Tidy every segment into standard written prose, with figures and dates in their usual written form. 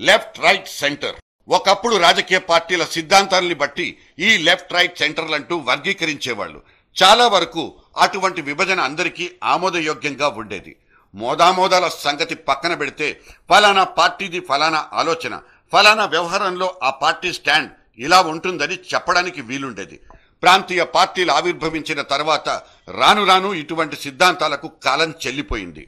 Left right centre. ఒకప్పుడు రాజకీయ పార్టీల సిద్ధాంతాలని బట్టి ఈ లెఫ్ట్ రైట్ సెంటర్లంటూ వర్గీకరించేవాళ్లు. చాలా వరకు అటువంటి విభజన అందరికీ ఆమోదయోగ్యంగా ఉండేది. మోదామోదాల సంగతి పక్కన పెడితే ఫలానా పార్టీది ఫలానా ఆలోచన, ఫలానా వ్యవహారంలో ఆ పార్టీ స్టాండ్ ఇలా ఉంటుందని చెప్పడానికి వీలుండేది. ప్రాంతీయ పార్టీలు ఆవిర్భవించిన తర్వాత రాను రాను ఇటువంటి సిద్ధాంతాలకు కాలం చెల్లిపోయింది.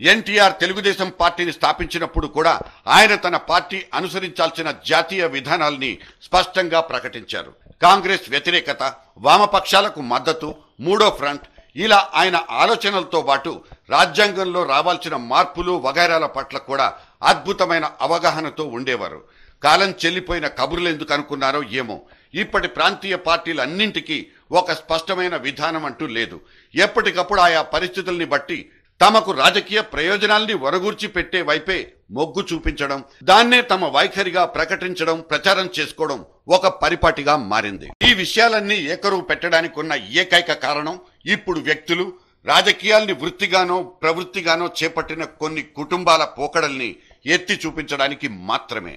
ఎన్టీఆర్ తెలుగుదేశం పార్టీని స్థాపించినప్పుడు కూడా ఆయన తన పార్టీ అనుసరించాల్సిన జాతీయ విధానాల్ని స్పష్టంగా ప్రకటించారు. కాంగ్రెస్ వ్యతిరేకత, వామపక్షాలకు మద్దతు, మూడో ఫ్రంట్, ఇలా ఆయన ఆలోచనలతో పాటు రాజ్యాంగంలో రావాల్సిన మార్పులు వగైరాల పట్ల కూడా అద్భుతమైన అవగాహనతో ఉండేవారు. కాలం చెల్లిపోయిన కబుర్లు ఎందుకు అనుకున్నారో ఏమో, ఇప్పటి ప్రాంతీయ పార్టీలన్నింటికీ ఒక స్పష్టమైన విధానం అంటూ లేదు. ఎప్పటికప్పుడు ఆయా పరిస్థితుల్ని బట్టి తమకు రాజకీయ ప్రయోజనాల్ని వరగూర్చి పెట్టే వైపే మొగ్గు చూపించడం, దాన్నే తమ వైఖరిగా ప్రకటించడం, ప్రచారం చేసుకోవడం ఒక పరిపాటిగా మారింది. ఈ విషయాలన్నీ ఏకరువు పెట్టడానికి ఉన్న ఏకైక కారణం ఇప్పుడు వ్యక్తులు రాజకీయాల్ని వృత్తిగానో ప్రవృత్తిగానో చేపట్టిన కొన్ని కుటుంబాల పోకడల్ని ఎత్తి చూపించడానికి మాత్రమే.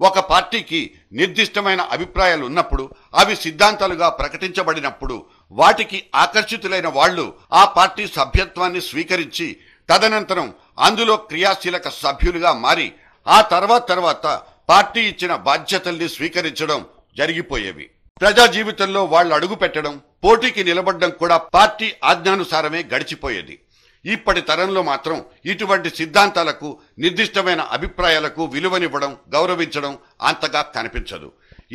ఒక పార్టీకి నిర్దిష్టమైన అభిప్రాయాలు ఉన్నప్పుడు, అవి సిద్ధాంతాలుగా ప్రకటించబడినప్పుడు వాటికి ఆకర్షితులైన వాళ్లు ఆ పార్టీ సభ్యత్వాన్ని స్వీకరించి తదనంతరం అందులో క్రియాశీలక సభ్యులుగా మారి ఆ తర్వాత పార్టీ ఇచ్చిన బాధ్యతల్ని స్వీకరించడం జరిగిపోయేవి. ప్రజా జీవితంలో వాళ్ళు అడుగు పెట్టడం, పోటీకి నిలబడడం కూడా పార్టీ ఆజ్ఞానుసారమే గడిచిపోయేది. ఇప్పటి తరంలో మాత్రం ఇటువంటి సిద్ధాంతాలకు, నిర్దిష్టమైన అభిప్రాయాలకు విలువనివ్వడం, గౌరవించడం అంతగా కనిపించదు.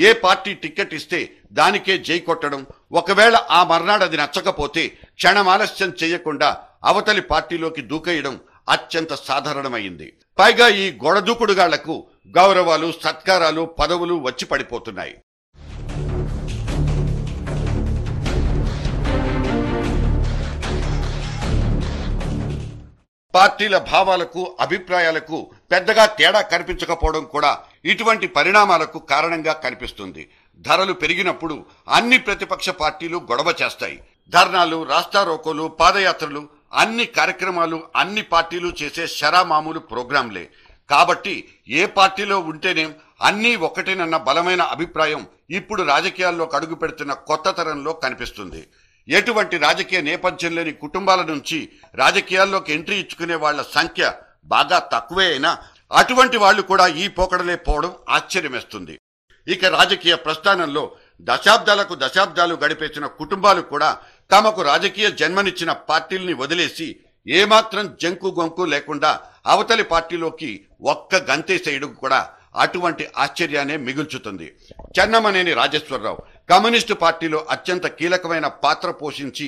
ఏ పార్టీ టికెట్ ఇస్తే దానికే జై కొట్టడం, ఒకవేళ ఆ మర్నాడు అది నచ్చకపోతే క్షణమాలస్యం చేయకుండా అవతలి పార్టీలోకి దూకేయడం అత్యంత సాధారణమైంది. పైగా ఈ గొడదూకుడుగాళ్లకు గౌరవాలు, సత్కారాలు, పదవులు వచ్చి పడిపోతున్నాయి. పార్టీల భావాలకు, అభిప్రాయాలకు పెద్దగా తేడా కనిపించకపోవడం కూడా ఇటువంటి పరిణామాలకు కారణంగా కనిపిస్తుంది. ధరలు పెరిగినప్పుడు అన్ని ప్రతిపక్ష పార్టీలు గొడవ చేస్తాయి. ధర్నాలు, రాస్తారోకోలు, పాదయాత్రలు, అన్ని కార్యక్రమాలు అన్ని పార్టీలు చేసే షరామామూలు ప్రోగ్రాంలే. కాబట్టి ఏ పార్టీలో ఉంటేనేం అన్నీ ఒకటేనన్న బలమైన అభిప్రాయం ఇప్పుడు రాజకీయాల్లోకి అడుగు పెడుతున్న కొత్త తరంలో కనిపిస్తుంది. ఎటువంటి రాజకీయ నేపథ్యం లేని కుటుంబాల నుంచి రాజకీయాల్లోకి ఎంట్రీ ఇచ్చుకునే వాళ్ల సంఖ్య బాగా తక్కువే అయినా అటువంటి వాళ్లు కూడా ఈ పోకడలే పోవడం ఆశ్చర్యమేస్తుంది. ఇక రాజకీయ ప్రస్థానంలో దశాబ్దాలు గడిపేసిన కుటుంబాలు కూడా తమకు రాజకీయ జన్మనిచ్చిన పార్టీల్ని వదిలేసి ఏమాత్రం జంకు గొంకు లేకుండా అవతలి పార్టీలోకి ఒక్క గంతేసేయడం కూడా అటువంటి ఆశ్చర్యాన్ని మిగుల్చుతుంది. చెన్నమనేని రాజేశ్వరరావు కమ్యూనిస్టు పార్టీలో అత్యంత కీలకమైన పాత్ర పోషించి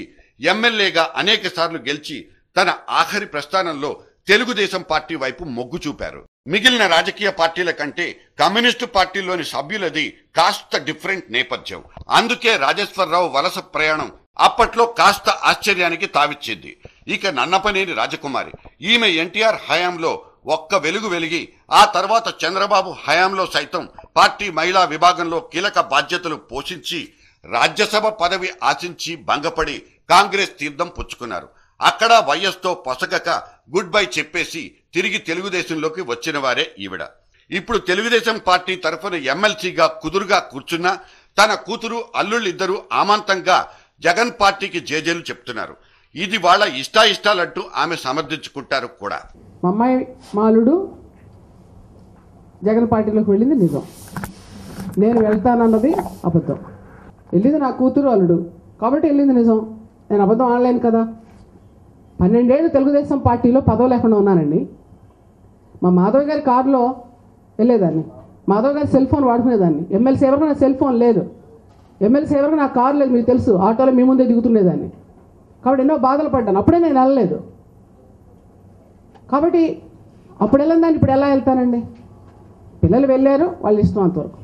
ఎమ్మెల్యేగా అనేక సార్లు గెలిచి తన ఆఖరి ప్రస్థానంలో తెలుగుదేశం పార్టీ వైపు మొగ్గు చూపారు. మిగిలిన రాజకీయ పార్టీల కంటే కమ్యూనిస్టు పార్టీలోని సభ్యులది కాస్త డిఫరెంట్ నేపథ్యం. అందుకే రాజేశ్వరరావు వలస ప్రయాణం అప్పట్లో కాస్త ఆశ్చర్యానికి తావిచ్చింది. ఇక నన్నపనేని రాజకుమారి, ఈమె ఎన్టీఆర్ హయాంలో ఒక్క వెలుగు వెలిగి ఆ తర్వాత చంద్రబాబు హయాంలో సైతం పార్టీ మహిళా విభాగంలో కీలక బాధ్యతలు పోషించి రాజ్యసభ పదవి ఆశించి భంగపడి కాంగ్రెస్ తీర్థం పుచ్చుకున్నారు. అక్కడ వైఎస్తో పొసగక గుడ్ బై చెప్పేసి తిరిగి తెలుగుదేశంలోకి వచ్చిన వారే ఈవిడ. ఇప్పుడు తెలుగుదేశం పార్టీ తరఫున ఎమ్మెల్సీగా కుదురుగా కూర్చున్నా తన కూతురు, అల్లుళ్ళిద్దరూ ఆమంతంగా జగన్ పార్టీకి జేజేలు చెప్తున్నారు. ఇది వాళ్ళ ఇష్టాలంటూ ఆమె సమర్థించుకుంటారు కూడా. మా అమ్మాయి మాలుడు జగన్ పార్టీలోకి వెళ్ళింది నిజం, నేను వెళ్తానన్నది అబద్ధం. వెళ్ళింది నా కూతురు, అల్లుడు కాబట్టి వెళ్ళింది నిజం, నేను అబద్ధం ఆడలేను కదా. 12 ఏళ్ళు తెలుగుదేశం పార్టీలో పదవి లేకుండా ఉన్నానండి. మా మాధవ్ గారి కారులో వెళ్ళేదాన్ని, మాధవ్ గారి సెల్ ఫోన్ వాడుకునేదాన్ని. ఎమ్మెల్సీ ఎవరికి నా సెల్ ఫోన్ లేదు, ఎమ్మెల్సీ ఎవరికి నా కారు లేదు, మీకు తెలుసు. ఆటోలో మీ ముందే దిగుతుండేదాన్ని. కాబట్టి ఎన్నో బాధలు పడ్డాను. అప్పుడే నేను వెళ్ళలేదు. కాబట్టి అప్పుడు వెళ్ళందాన్ని ఇప్పుడు ఎలా వెళ్తానండి? పిల్లలు వెళ్ళారు, వాళ్ళ ఇష్టం అంతవరకు.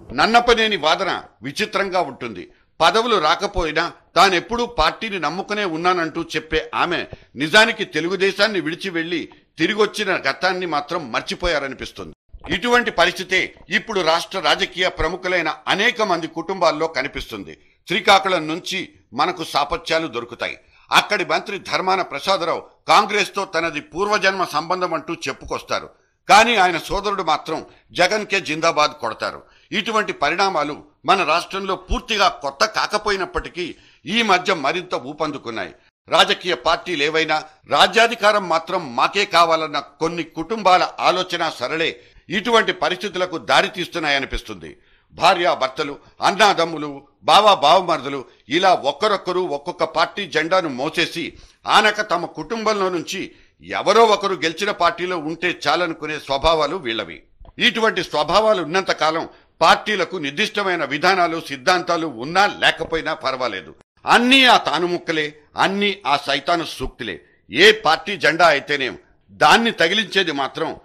నన్నపనేని వాదన విచిత్రంగా ఉంటుంది. పదవులు రాకపోయినా తానెప్పుడూ పార్టీని నమ్ముకునే ఉన్నానంటూ చెప్పే ఆమె నిజానికి తెలుగుదేశాన్ని విడిచి వెళ్లి తిరిగొచ్చిన గతాన్ని మాత్రం మర్చిపోయారనిపిస్తుంది. ఇటువంటి పరిస్థితే ఇప్పుడు రాష్ట్ర రాజకీయ ప్రముఖులైన అనేక మంది కుటుంబాల్లో కనిపిస్తుంది. శ్రీకాకుళం నుంచి మనకు సాపత్యాలు దొరుకుతాయి. అక్కడి మంత్రి ధర్మాన ప్రసాదరావు కాంగ్రెస్ తో తనది పూర్వజన్మ సంబంధం అంటూ చెప్పుకొస్తారు. కానీ ఆయన సోదరుడు మాత్రం జగన్ కే జిందాబాద్ కొడతారు. ఇటువంటి పరిణామాలు మన రాష్ట్రంలో పూర్తిగా కొత్త కాకపోయినప్పటికీ ఈ మధ్య మరింత ఊపందుకున్నాయి. రాజకీయ పార్టీలు ఏవైనా రాజ్యాధికారం మాత్రం మాకే కావాలన్న కొన్ని కుటుంబాల ఆలోచన సరళే ఇటువంటి పరిస్థితులకు దారితీస్తున్నాయనిపిస్తుంది. భార్యాభర్తలు, అన్నాదమ్ములు, బావమరుదులు ఇలా ఒక్కరొక్కరు ఒక్కొక్క పార్టీ జెండాను మోసేసి ఆనక తమ కుటుంబంలో నుంచి ఎవరో ఒకరు గెలిచిన పార్టీలో ఉంటే చాలనుకునే స్వభావాలు వీళ్ళవి. ఇటువంటి స్వభావాలు ఉన్నంత కాలం పార్టీలకు నిర్దిష్టమైన విధానాలు, సిద్ధాంతాలు ఉన్నా లేకపోయినా పర్వాలేదు. అన్నీ ఆ తానుముక్కలే, అన్నీ ఆ సైతాను సూక్తులే. ఏ పార్టీ జెండా అయితేనేం దాన్ని తగిలించేది మాత్రం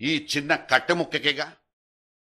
ఈ చిన్న కట్టెముక్కకేగా.